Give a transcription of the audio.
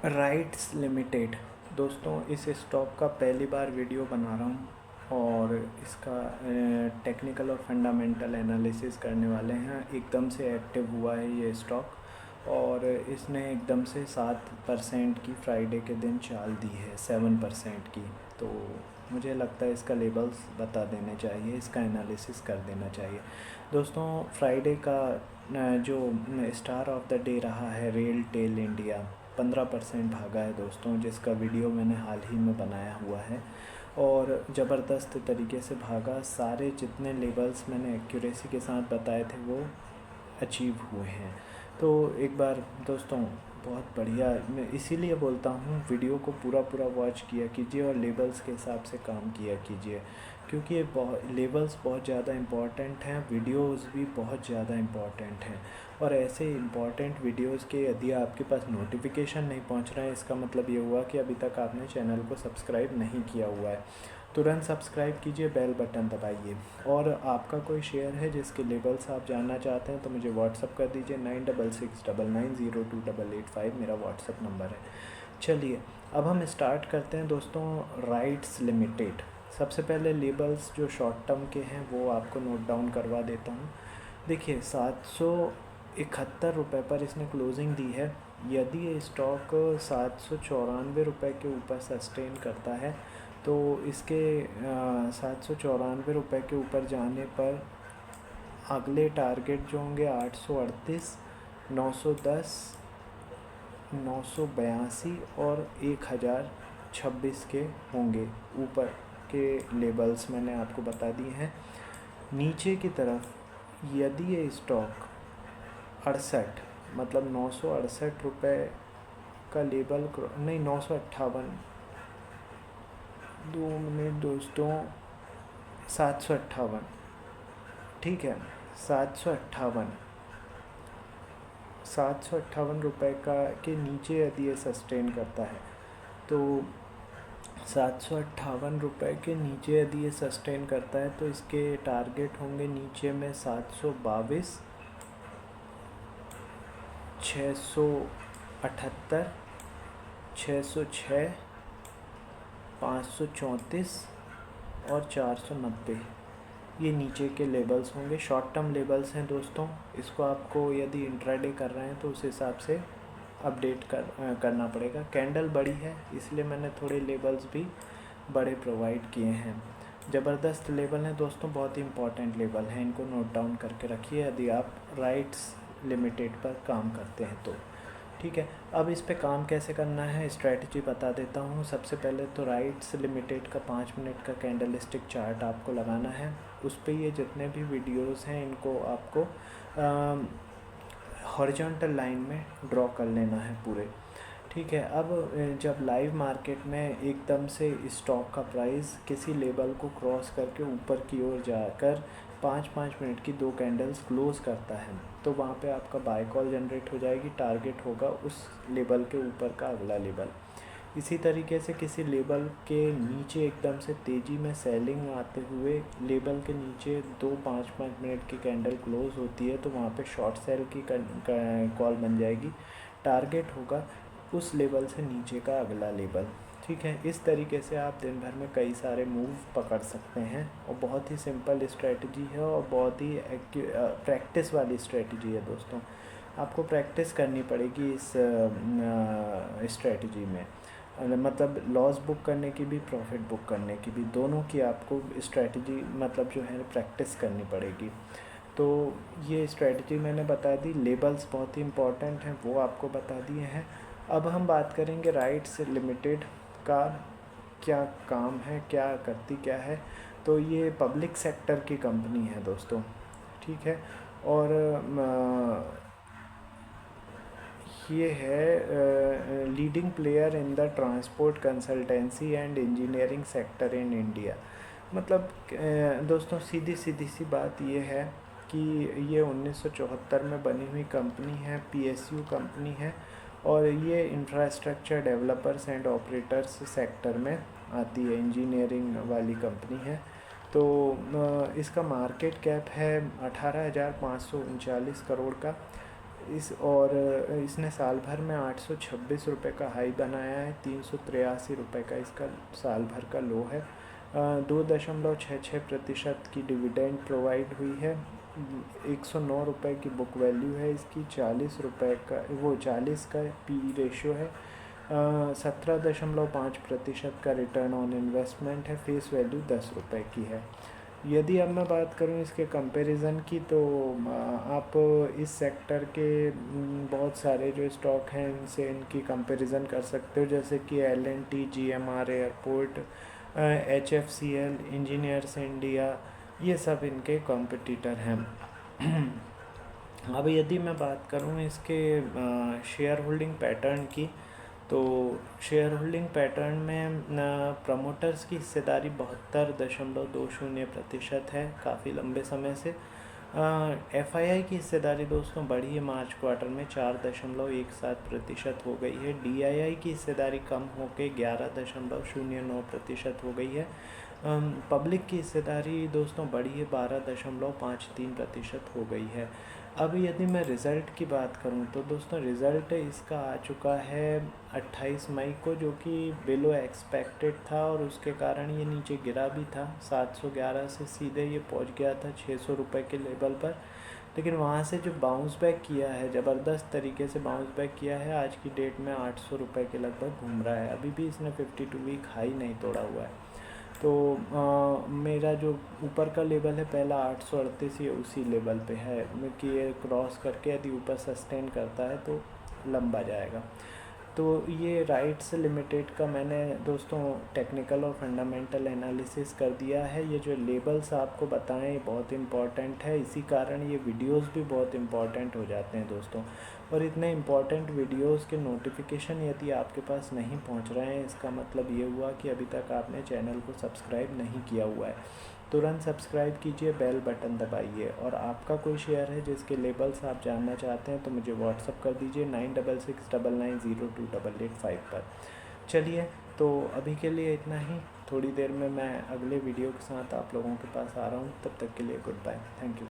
Rights limited. दोस्तों इस stock का पहली बार वीडियो बना रहा हूँ और इसका टेक्निकल और फंडामेंटल एनालिसिस करने वाले हैं। एकदम से एक्टिव हुआ है ये स्टॉक और इसने एकदम से 7% की फ्राइडे के दिन चाल दी है, 7% की। तो मुझे लगता है इसका लेबल्स बता देने चाहिए, इसका एनालिसिस कर देना चाहिए। दोस्तों फ्राइडे का जो स्टार ऑफ द डे रहा है रेल टेल इंडिया, 15% भागा है दोस्तों, जिसका वीडियो मैंने हाल ही में बनाया हुआ है और ज़बरदस्त तरीके से भागा। सारे जितने लेवल्स मैंने एक्यूरेसी के साथ बताए थे वो अचीव हुए हैं। तो एक बार दोस्तों बहुत बढ़िया, मैं इसीलिए बोलता हूँ वीडियो को पूरा पूरा वॉच किया कीजिए और लेबल्स के हिसाब से काम किया कीजिए, क्योंकि ये लेबल्स बहुत ज़्यादा इम्पॉर्टेंट हैं, वीडियोस भी बहुत ज़्यादा इम्पॉर्टेंट हैं। और ऐसे इम्पॉर्टेंट वीडियोस के यदि आपके पास नोटिफिकेशन नहीं पहुंच रहा है, इसका मतलब ये हुआ कि अभी तक आपने चैनल को सब्सक्राइब नहीं किया हुआ है। तुरंत सब्सक्राइब कीजिए, बेल बटन दबाइए। और आपका कोई शेयर है जिसके लेबल्स आप जानना चाहते हैं तो मुझे व्हाट्सअप कर दीजिए, 9669902885 मेरा व्हाट्सअप नंबर है। चलिए अब हम स्टार्ट करते हैं दोस्तों। राइट्स लिमिटेड, सबसे पहले लेबल्स जो शॉर्ट टर्म के हैं वो आपको नोट डाउन करवा देता हूँ। देखिए 771 रुपये पर इसने क्लोजिंग दी है। यदि ये स्टॉक 794 के ऊपर सस्टेन करता है तो इसके 794 के ऊपर जाने पर अगले टारगेट जो होंगे 838, 910, 982 और 1026 के होंगे। ऊपर के लेबल्स मैंने आपको बता दिए हैं। नीचे की तरफ यदि ये स्टॉक 68 मतलब 968 का लेबल नहीं, 958, 2 मिनट दोस्तों, 758, ठीक है, 758, 758 का के नीचे यदि ये सस्टेन करता है तो 758 के नीचे यदि ये सस्टेन करता है तो इसके टारगेट होंगे नीचे में 722, 678, 606, 534 और 490। ये नीचे के लेबल्स होंगे, शॉर्ट टर्म लेबल्स हैं दोस्तों। इसको आपको यदि इंट्राडे कर रहे हैं तो उस हिसाब से अपडेट करना पड़ेगा। कैंडल बड़ी है इसलिए मैंने थोड़े लेबल्स भी बड़े प्रोवाइड किए हैं। ज़बरदस्त लेबल हैं दोस्तों, बहुत ही इंपॉर्टेंट लेबल हैं, इनको नोट डाउन करके रखिए यदि आप राइट्स लिमिटेड पर काम करते हैं तो। ठीक है, अब इस पे काम कैसे करना है स्ट्रैटेजी बता देता हूँ। सबसे पहले तो राइट्स लिमिटेड का 5 मिनट का कैंडल स्टिक चार्ट आपको लगाना है। उस पर ये जितने भी वीडियोस हैं इनको आपको हॉरिजॉन्टल लाइन में ड्रॉ कर लेना है पूरे। ठीक है, अब जब लाइव मार्केट में एकदम से स्टॉक का प्राइस किसी लेवल को क्रॉस करके ऊपर की ओर जाकर 5-5 मिनट की 2 कैंडल्स क्लोज करता है तो वहाँ पे आपका बाय कॉल जनरेट हो जाएगी। टारगेट होगा उस लेवल के ऊपर का अगला लेवल। इसी तरीके से किसी लेवल के नीचे एकदम से तेज़ी में सेलिंग आते हुए लेवल के नीचे 2 5-5 मिनट की कैंडल क्लोज होती है तो वहाँ पे शॉर्ट सेल की कॉल बन जाएगी। टारगेट होगा उस लेवल से नीचे का अगला लेवल। ठीक है, इस तरीके से आप दिन भर में कई सारे मूव पकड़ सकते हैं और बहुत ही सिंपल स्ट्रेटजी है और बहुत ही प्रैक्टिस वाली स्ट्रेटजी है दोस्तों। आपको प्रैक्टिस करनी पड़ेगी इस स्ट्रेटजी में, मतलब लॉस बुक करने की भी प्रॉफिट बुक करने की भी, दोनों की आपको स्ट्रेटजी मतलब जो है प्रैक्टिस करनी पड़ेगी। तो ये स्ट्रेटजी मैंने बता दी, लेबल्स बहुत ही इम्पॉर्टेंट हैं वो आपको बता दिए हैं। अब हम बात करेंगे राइट्स लिमिटेड का क्या काम है, क्या करती क्या है। तो ये पब्लिक सेक्टर की कंपनी है दोस्तों, ठीक है। और ये है leading player in the transport consultancy and engineering sector in India. मतलब दोस्तों सीधी सी बात ये है कि ये 1974 में बनी हुई कंपनी है, पीएसयू कंपनी है और ये infrastructure developers and operators sector में आती है, इंजीनियरिंग वाली कंपनी है। तो इसका मार्केट कैप है 18,539 करोड़ का। इसने साल भर में 826 रुपये का हाई बनाया है, 383 रुपये का इसका साल भर का लो है। 2.66% की डिविडेंड प्रोवाइड हुई है। 109 रुपये की बुक वैल्यू है इसकी, 40 का पी रेशियो है। 17.5% का रिटर्न ऑन इन्वेस्टमेंट है। फेस वैल्यू 10 रुपये की है। यदि अब मैं बात करूं इसके कंपैरिजन की, तो आप इस सेक्टर के बहुत सारे जो स्टॉक हैं इनसे इनकी कंपैरिजन कर सकते हो, जैसे कि L&T, GMR airport, HFCL, engineers India, ये सब इनके कॉम्पिटिटर हैं। अब यदि मैं बात करूं इसके शेयर होल्डिंग पैटर्न की, तो शेयर होल्डिंग पैटर्न में प्रमोटर्स की हिस्सेदारी 72.20% है, काफ़ी लंबे समय से। FII की हिस्सेदारी दोस्तों बढ़ी है मार्च क्वार्टर में, 4.17% हो गई है। DII की हिस्सेदारी कम होकर 11.09% हो गई है। पब्लिक की हिस्सेदारी दोस्तों बढ़ी है, 12.53% हो गई है। अब यदि मैं रिज़ल्ट की बात करूं, तो दोस्तों रिज़ल्ट इसका आ चुका है 28 मई को, जो कि बिलो एक्सपेक्टेड था और उसके कारण ये नीचे गिरा भी था। 711 से सीधे ये पहुंच गया था 600 रुपये के लेवल पर, लेकिन वहाँ से जो बाउंस बैक किया है, ज़बरदस्त तरीके से बाउंस बैक किया है। आज की डेट में 800 रुपये के लगभग घूम रहा है। अभी भी इसने 52 वीक हाई नहीं तोड़ा हुआ है। तो मेरा जो ऊपर का लेवल है पहला 838, ये उसी लेवल पे है कि ये क्रॉस करके यदि ऊपर सस्टेन करता है तो लंबा जाएगा। तो ये राइट्स लिमिटेड का मैंने दोस्तों टेक्निकल और फंडामेंटल एनालिसिस कर दिया है। ये जो लेबल्स आपको बताएं बहुत इम्पॉर्टेंट है, इसी कारण ये वीडियोस भी बहुत इम्पॉर्टेंट हो जाते हैं दोस्तों। और इतने इम्पॉर्टेंट वीडियोस के नोटिफिकेशन यदि आपके पास नहीं पहुंच रहे हैं, इसका मतलब ये हुआ कि अभी तक आपने चैनल को सब्सक्राइब नहीं किया हुआ है। तुरंत सब्सक्राइब कीजिए, बेल बटन दबाइए। और आपका कोई शेयर है जिसके लेबल्स आप जानना चाहते हैं तो मुझे व्हाट्सअप कर दीजिए 9669928885 पर। चलिए, तो अभी के लिए इतना ही। थोड़ी देर में मैं अगले वीडियो के साथ आप लोगों के पास आ रहा हूँ। तब तक के लिए गुड बाय, थैंक यू।